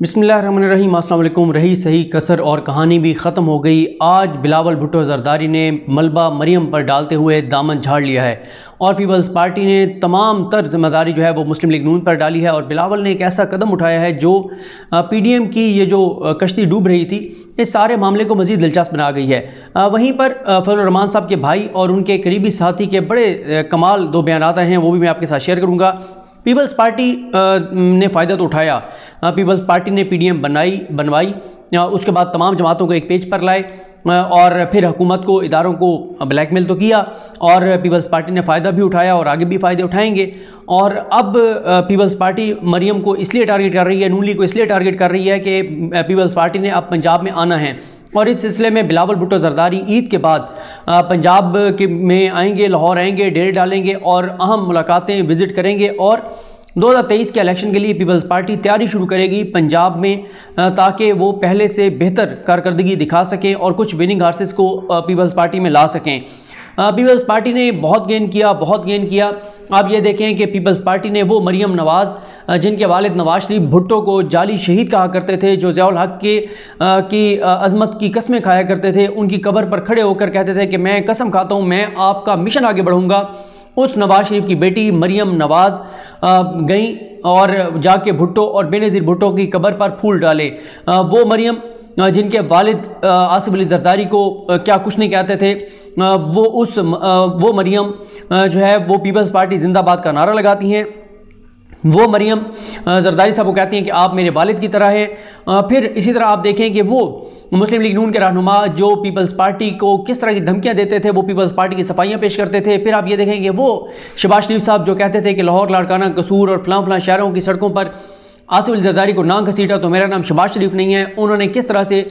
बिस्मिल्लाहिर्रहमानिर्रहीम। अस्सलाम वालेकुम। रही सही कसर और कहानी भी ख़त्म हो गई। आज बिलावल भुट्टो ज़रदारी ने मलबा मरियम पर डालते हुए दामन झाड़ लिया है और पीपल्स पार्टी ने तमाम तर जिम्मेदारी जो है वो मुस्लिम लीग नून पर डाली है और बिलावल ने एक ऐसा कदम उठाया है जो PDM की ये जो कश्ती डूब रही थी इस सारे मामले को मज़ीद दिलचस्प बना गई है। वहीं पर फजलुर रहमान साहब के भाई और उनके करीबी साथी के बड़े कमाल दो बयानात हैं, वो भी मैं आपके साथ शेयर करूँगा। पीपल्स पार्टी ने फ़ायदा तो उठाया, पीपल्स पार्टी ने PDM बनवाई, उसके बाद तमाम जमातों को एक पेज पर लाए और फिर हुकूमत को, इदारों को ब्लैकमेल तो किया और पीपल्स पार्टी ने फ़ायदा भी उठाया और आगे भी फ़ायदे उठाएंगे। और अब पीपल्स पार्टी मरियम को इसलिए टारगेट कर रही है, नून लीग को इसलिए टारगेट कर रही है कि पीपल्स पार्टी ने अब पंजाब में आना है और इस सिलसिले में बिलावल भुट्टो ज़रदारी ईद के बाद पंजाब में आएंगे, लाहौर आएंगे, डेरे डालेंगे और अहम मुलाकातें विज़िट करेंगे और 2023 के इलेक्शन के लिए पीपल्स पार्टी तैयारी शुरू करेगी पंजाब में, ताकि वो पहले से बेहतर कारकर्दगी दिखा सकें और कुछ विनिंग हार्सेस को पीपल्स पार्टी में ला सकें। पीपल्स पार्टी ने बहुत गेन किया। आप ये देखें कि पीपल्स पार्टी ने वो मरियम नवाज़ जिनके वालिद नवाज शरीफ भुट्टो को जाली शहीद कहा करते थे, जो ज़ियाउल हक की अज़मत की कस्में खाया करते थे, उनकी कब्र पर खड़े होकर कहते थे कि मैं कसम खाता हूँ मैं आपका मिशन आगे बढ़ूँगा। उस नवाज शरीफ की बेटी मरियम नवाज़ गई और जाके भुट्टो और बेनज़ीर भुट्टो की कब्र पर फूल डाले। वो मरियम जिनके वालिद आसिफ अली ज़रदारी को क्या कुछ नहीं कहते थे, वो मरियम जो है वो पीपल्स पार्टी जिंदाबाद का नारा लगाती हैं। वो मरियम ज़रदारी साहब को कहती हैं कि आप मेरे वालिद की तरह हैं। फिर इसी तरह आप देखें कि वो मुस्लिम लीग नून के रहनुमा जो पीपल्स पार्टी को किस तरह की धमकियां देते थे, वो पीपल्स पार्टी की सफाइयां पेश करते थे। फिर आप ये देखें कि वो शहबाज शरीफ साहब जो कहते थे कि लाहौर, लाड़काना, कसूर और फलां शहरों की सड़कों पर आसिफ अली ज़रदारी को ना घसीटा तो मेरा नाम शहबाज शरीफ नहीं है। उन्होंने किस तरह से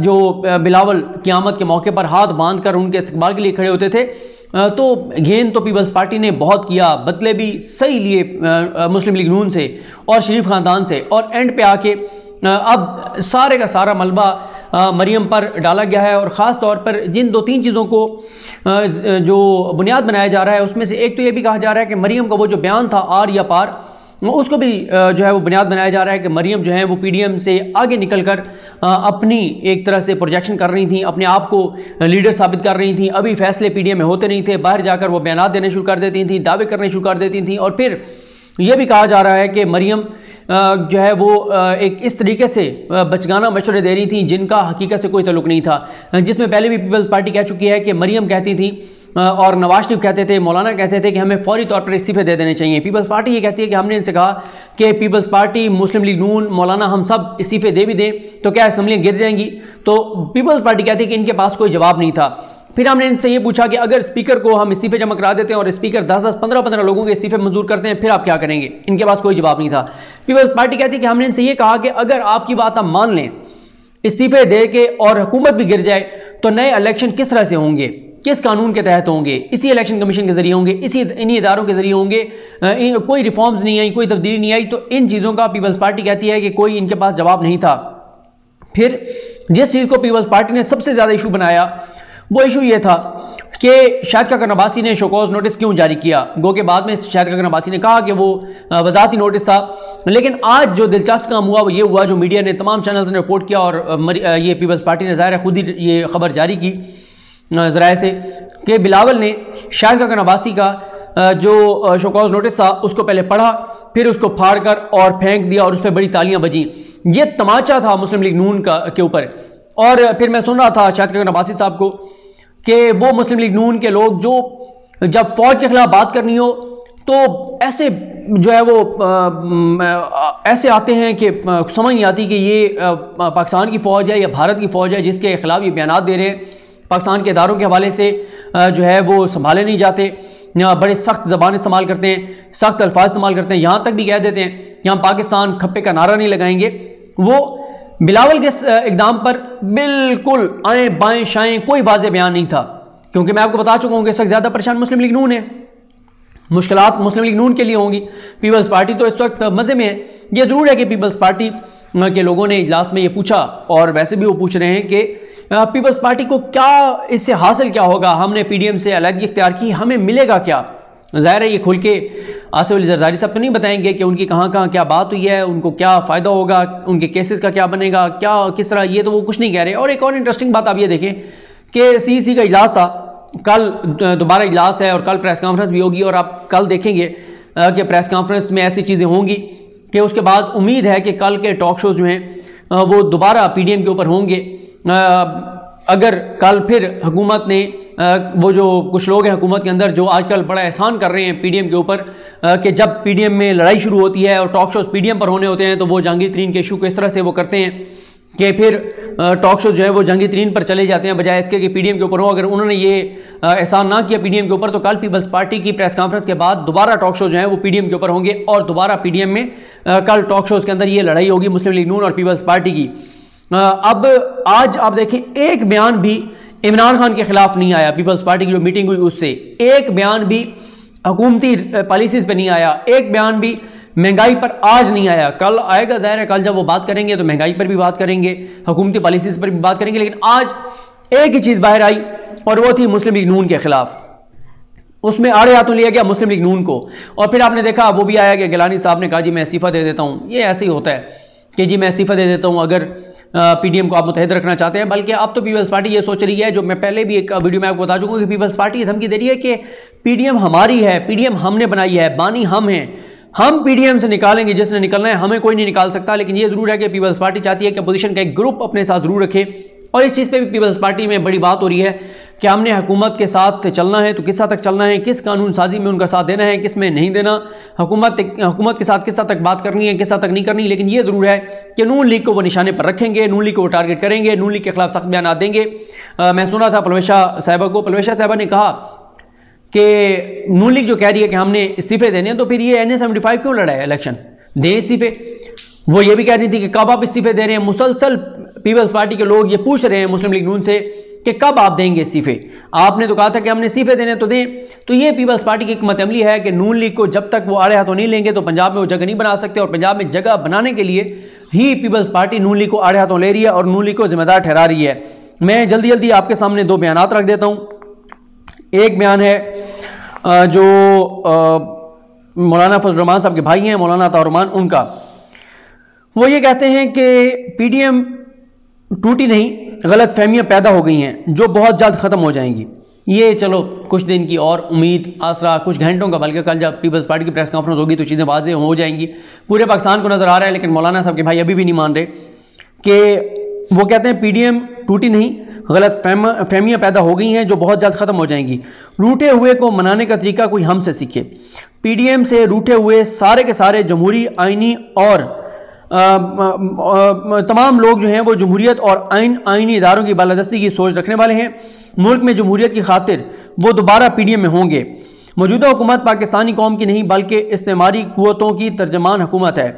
जो बिलावल क़यामत के मौके पर हाथ बांध कर उनके इस्तकबाल के लिए खड़े होते थे। तो गेंद तो पीपल्स पार्टी ने बहुत किया, बदले भी सही लिए मुस्लिम लीग नून से और शरीफ ख़ानदान से, और एंड पे आके अब सारे का सारा मलबा मरियम पर डाला गया है। और ख़ास तौर पर जिन 2-3 चीज़ों को जो बुनियाद बनाया जा रहा है उसमें से एक तो ये भी कहा जा रहा है कि मरियम का वो जो बयान था आर या पार, उसको भी जो है वो बुनियाद बनाया जा रहा है कि मरियम जो है वो PDM से आगे निकलकर अपनी एक तरह से प्रोजेक्शन कर रही थी, अपने आप को लीडर साबित कर रही थी। अभी फैसले PDM में होते नहीं थे, बाहर जाकर वो बयान देने शुरू कर देती थी, दावे करने शुरू कर देती थी। और फिर यह भी कहा जा रहा है कि मरियम जो है वो एक इस तरीके से बचगाना मशवरे दे रही थी जिनका हकीकत से कोई तल्लुक़ नहीं था, जिसमें पहले भी पीपल्स पार्टी कह चुकी है कि मरियम कहती थी और नवाज शरीफ कहते थे, मौलाना कहते थे कि हमें फौरी तौर पर इस्तीफे दे देने चाहिए। पीपल्स पार्टी ये कहती है कि हमने इनसे कहा कि पीपल्स पार्टी, मुस्लिम लीग नून, मौलाना हम सब इस्तीफे दे भी दें तो क्या असम्बलियाँ गिर जाएंगी। तो पीपल्स पार्टी कहती है कि इनके पास कोई जवाब नहीं था। फिर हमने इनसे ये पूछा कि अगर स्पीकर को हम इस्तीफे जमा करा देते हैं और स्पीकर 10-10, 15-15 लोगों के इस्तीफे मंजूर करते हैं, फिर आप क्या करेंगे। इनके पास कोई जवाब नहीं था। पीपल्स पार्टी कहती है कि हमने इनसे ये कहा कि अगर आपकी बात हम मान लें, इस्तीफे दे के और हुकूमत भी गिर जाए तो नए इलेक्शन किस तरह से होंगे, किस कानून के तहत होंगे, इसी इलेक्शन कमीशन के जरिए होंगे, इन्हीं इदारों के जरिए होंगे। कोई रिफॉर्म्स नहीं आई, कोई तब्दीली नहीं आई। तो इन चीज़ों का पीपल्स पार्टी कहती है कि कोई इनके पास जवाब नहीं था। फिर जिस चीज़ को पीपल्स पार्टी ने सबसे ज़्यादा इशू बनाया वो इशू ये था कि शाहिद काका नबासी ने शोकॉज नोटिस क्यों जारी किया। गो के बाद में शाहिद काका नबासी ने कहा कि वो वजाती नोटिस था, लेकिन आज जो दिलचस्प काम हुआ वो ये हुआ, जो मीडिया ने, तमाम चैनल्स ने रिपोर्ट किया और ये पीपल्स पार्टी ने ज़ाहिर है खुद ही ये खबर जारी की ज़राए से कि बिलावल ने शाहिद काका नबासी का जो शोकॉज नोटिस था उसको पहले पढ़ा, फिर उसको फाड़ कर और फेंक दिया और उस पर बड़ी तालियां बजी। ये तमाचा था मुस्लिम लीग नून के ऊपर। और फिर मैं सुन रहा था शाहिद काका नबासी साहब को कि वो मुस्लिम लीग नून के लोग जो जब फौज के खिलाफ बात करनी हो तो ऐसे जो है वो ऐसे आते हैं कि समझ नहीं आती कि ये पाकिस्तान की फ़ौज है या भारत की फ़ौज है जिसके खिलाफ ये बयान दे रहे हैं। पाकिस्तान के इदारों के हवाले से जो है वो संभाले नहीं जाते, बड़े सख्त ज़बान इस्तेमाल करते हैं, सख्त अल्फाज इस्तेमाल करते हैं, यहाँ तक भी कह देते हैं कि हम पाकिस्तान खप्पे का नारा नहीं लगाएंगे। वो बिलावल के इक़दाम पर बिल्कुल आएँ बाएँ शाएँ कोई वाज़ेह बयान नहीं था, क्योंकि मैं आपको बता चुका हूँ कि इस वक्त ज़्यादा परेशान मुस्लिम लीग नून है। मुश्किलात मुस्लिम लीग नून के लिए होंगी, पीपल्स पार्टी तो इस वक्त मज़े में है। ये ज़रूर है कि पीपल्स पार्टी के लोगों ने इजलास में ये पूछा और वैसे भी वो पूछ रहे हैं कि पीपल्स पार्टी को क्या इससे हासिल क्या होगा, हमने PDM से अलहदगी इख्तियार की, हमें मिलेगा क्या। ज़ाहिर है ये खुल के आसिफ अली जरदारी साहब तो नहीं बताएंगे कि उनकी कहाँ कहाँ क्या बात हुई है, उनको क्या फ़ायदा होगा, उनके केसेस का क्या बनेगा, क्या किस तरह, ये तो वो कुछ नहीं कह रहे। और एक और इंटरेस्टिंग बात आप ये देखें कि सीईसी का इजलास था, कल दोबारा इजलास है और कल प्रेस कॉन्फ्रेंस भी होगी, और आप कल देखेंगे कि प्रेस कॉन्फ्रेंस में ऐसी चीज़ें होंगी कि उसके बाद उम्मीद है कि कल के टॉक शोज़ जो हैं वो दोबारा पीडीएम के ऊपर होंगे। अगर कल फिर हुकूमत ने वो जो कुछ लोग हैं हुकूमत के अंदर जो आजकल बड़ा एहसान कर रहे हैं पीडीएम के ऊपर कि जब पीडीएम में लड़ाई शुरू होती है और टॉक शोज़ पीडीएम पर होने होते हैं तो वो जहांगीर तरीन के इशू को इस तरह से वो करते हैं कि फिर टॉक शो जो है वो जहांगीर तरीन पर चले जाते हैं बजाय इसके कि पीडीएम के ऊपर हो। अगर उन्होंने ये एहसान ना किया पीडीएम के ऊपर तो कल पीपल्स पार्टी की प्रेस कॉन्फ्रेंस के बाद दोबारा टॉक शो जो है वो पीडीएम के ऊपर होंगे और दोबारा पीडीएम में कल टॉक शोज़ के अंदर ये लड़ाई होगी मुस्लिम लीग नून और पीपल्स पार्टी की। अब आज आप देखें एक बयान भी इमरान खान के खिलाफ नहीं आया, पीपल्स पार्टी की जो मीटिंग हुई उससे एक बयान भी हुकूमती पॉलिसीज़ पे नहीं आया, एक बयान भी महंगाई पर आज नहीं आया। कल आएगा, जाहिर है कल जब वो बात करेंगे तो महंगाई पर भी बात करेंगे, हुकूमती पॉलिसीज़ पर भी बात करेंगे, लेकिन आज एक ही चीज़ बाहर आई और वो थी मुस्लिम लीग नून के खिलाफ। उसमें आड़े हाथों लिया गया मुस्लिम लीग नून को, और फिर आपने देखा वो भी आया कि गिलानी साहब ने कहा जी मैं इस्तीफ़ा दे देता हूँ। ये ऐसे ही होता है कि जी मैं इस्तीफ़ा दे देता हूँ अगर पीडीएम को आप मुतहद रखना चाहते हैं। बल्कि अब तो पीपल्स पार्टी ये सोच रही है, जो मैं पहले भी एक वीडियो में आपको बता चुका हूँ कि पीपल्स पार्टी ये धमकी दे रही है कि पीडीएम हमारी है, पीडीएम हमने बनाई है, बानी हम हैं, हम पीडीएम से निकालेंगे जिसने निकलना है, हमें कोई नहीं निकाल सकता। लेकिन ये जरूर है कि पीपल्स पार्टी चाहती है कि अपोजिशन का एक ग्रुप अपने साथ जरूर रखे, और इस चीज़ पे भी पीपल्स पार्टी में बड़ी बात हो रही है कि हमने हुकूमत के साथ चलना है तो किस हद तक चलना है, किस कानून साजी में उनका साथ देना है, किस में नहीं देना, हुकूमत के साथ किस हद तक बात करनी है, किस हद तक नहीं करनी। लेकिन ये ज़रूर है कि नून लीग को वो निशाने पर रखेंगे, नून लीग को वो टारगेट करेंगे, नून लीग के खिलाफ सख्त बयान देंगे। मैं सुना था परवेशा साहबा ने कहा कि नून लीग जो कह रही है कि हमने इस्तीफे देने हैं तो फिर ये NA-75 क्यों लड़ा है इलेक्शन, दे इस्तीफे। वो ये भी कह रही थी कि कब आप इस्तीफे दे रहे हैं, मुसलसल पीपल्स पार्टी के लोग ये पूछ रहे हैं मुस्लिम लीग नून से कि कब आप देंगे इस्तीफे, आपने तो कहा था कि हमने इस्तीफे देने तो दें। तो ये पीपल्स पार्टी की हिकमत अमली है कि नून लीग को जब तक वो आड़े हाथों नहीं लेंगे तो पंजाब में वो जगह नहीं बना सकते, और पंजाब में जगह बनाने के लिए ही पीपल्स पार्टी नून लीग को आड़े हाथों ले रही है और नून लीग को जिम्मेदार ठहरा रही है। मैं जल्दी जल्दी आपके सामने दो बयान रख देता हूँ। एक बयान है जो मौलाना फजल रहमान साहब के भाई हैं, मौलाना अताउर रहमान, उनका वो ये कहते हैं कि पीडीएम टूटी नहीं, गलत फहमियाँ पैदा हो गई हैं जो बहुत जल्द ख़त्म हो जाएंगी। ये चलो कुछ दिन की और उम्मीद, आसरा, कुछ घंटों का, बल्कि कल जब पीपल्स पार्टी की प्रेस कॉन्फ्रेंस होगी तो चीज़ें वाज़ेह हो जाएंगी, पूरे पाकिस्तान को नज़र आ रहा है। लेकिन मौलाना साहब के भाई अभी भी नहीं मान रहे कि वो कहते हैं पीडीएम टूटी नहीं, गलत फहमियाँ पैदा हो गई हैं जो बहुत जल्द ख़त्म हो जाएंगी। रूठे हुए को मनाने का तरीका कोई हमसे सीखे। पीडीएम से रूठे हुए सारे के सारे जमहूरी, आइनी और तमाम लोग जो हैं वो जमहूरियत और आइनी इदारों की बालादस्ती की सोच रखने वाले हैं। मुल्क में जमहूरियत की खातिर वो दोबारा पीडीएम में होंगे। मौजूदा हुकूमत पाकिस्तानी कौम की नहीं बल्कि इस्तेमारी कुव्वतों की तर्जमान हुकूमत है।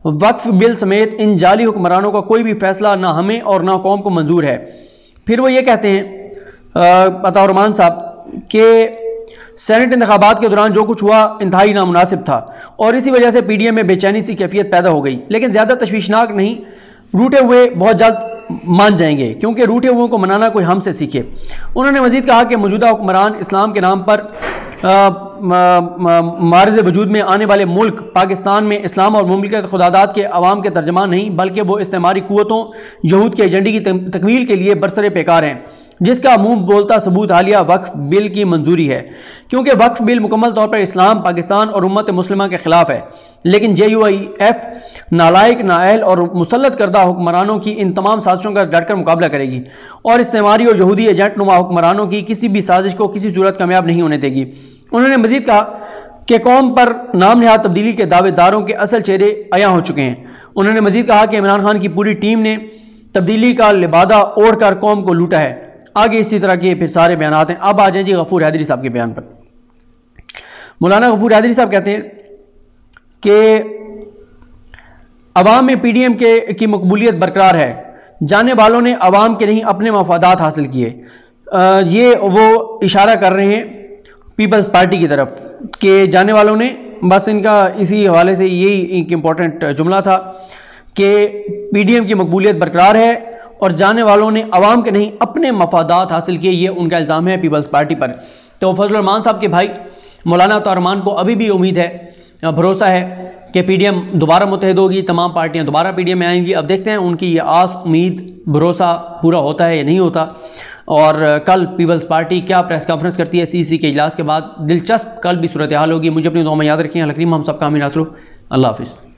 वक्फ बिल समेत इन जाली हुक्मरानों का कोई भी फैसला ना हमें और ना कौम को मंजूर है। फिर वो ये कहते हैं अताउर रहमान साहब कि सेनेट इंतखाबात के दौरान जो कुछ हुआ इंतहाई नामुनासिब था और इसी वजह से पीडीएम में बेचैनी सी कैफियत पैदा हो गई, लेकिन ज़्यादा तशवीशनाक नहीं, रूठे हुए बहुत जल्द मान जाएंगे क्योंकि रूठे हुए को मनाना कोई हमसे सीखे। उन्होंने मजीद कहा कि मौजूदा हुक्मरान इस्लाम के नाम पर मार्ज़ वजूद में आने वाले मुल्क पाकिस्तान में इस्लाम और मुमलिकत खुदादात के अवाम के तर्जमान नहीं बल्कि वो इस्तेमारी कुव्वतों यहूद के एजेंडे की तकमील के लिए बरसरे पेकार हैं, जिसका मुंह बोलता सबूत हालिया वक्फ बिल की मंजूरी है। क्योंकि वक्फ बिल मुकम्मल तौर पर इस्लाम, पाकिस्तान और उम्मत मुस्लिमा के खिलाफ है, लेकिन JUIF नालायक, नाअहल और मुसल्लत करदा हुक्मरानों की इन तमाम साजिशों का डटकर मुकाबला करेगी और इस्तेमारी और यहूदी एजेंट नुमा हुक्मरानों की किसी भी साजिश को किसी सूरत कामयाब नहीं होने देगी। उन्होंने मजीद कहा कि कौम पर नाम नहाद तब्दीली के दावेदारों के असल चेहरे अया हो चुके हैं। उन्होंने मजीद कहा कि इमरान खान की पूरी टीम ने तब्दीली का लिबादा ओढ़ कर कौम को लूटा है। आगे इसी तरह के फिर सारे बयान हैं। अब आ जाए जी गफूर हैदरी साहब के बयान पर। मौलाना गफूर हैदरी साहब कहते हैं कि अवाम में पीडीएम की मकबूलियत बरकरार है, जाने वालों ने अवाम के नहीं अपने मफादात हासिल किए। ये वो इशारा कर रहे हैं पीपल्स पार्टी की तरफ कि जाने वालों ने, बस इनका इसी हवाले से यही एक इम्पॉर्टेंट जुमला था कि पीडीएम की मकबूलियत बरकरार है और जाने वालों ने अवाम के नहीं अपने मफादात हासिल किए, ये उनका इल्ज़ाम है पीपल्स पार्टी पर। तो फजल रहमान साहब के भाई मौलाना अता को अभी भी उम्मीद है, भरोसा है कि पीडीएम दोबारा मुत्तहिद होगी, तमाम पार्टियां दोबारा पीडीएम में आएंगी। अब देखते हैं उनकी ये आस, उम्मीद, भरोसा पूरा होता है या नहीं होता। और कल पीपल्स पार्टी क्या प्रेस कॉन्फ्रेंस करती है सीसी के इजलास के बाद, दिलचस्प कल भी सूरत हाल होगी। मुझे अपनी दुआ में याद रखें। अल्लाह करीम हम सब का आमीन। अल्लाह हाफिज़।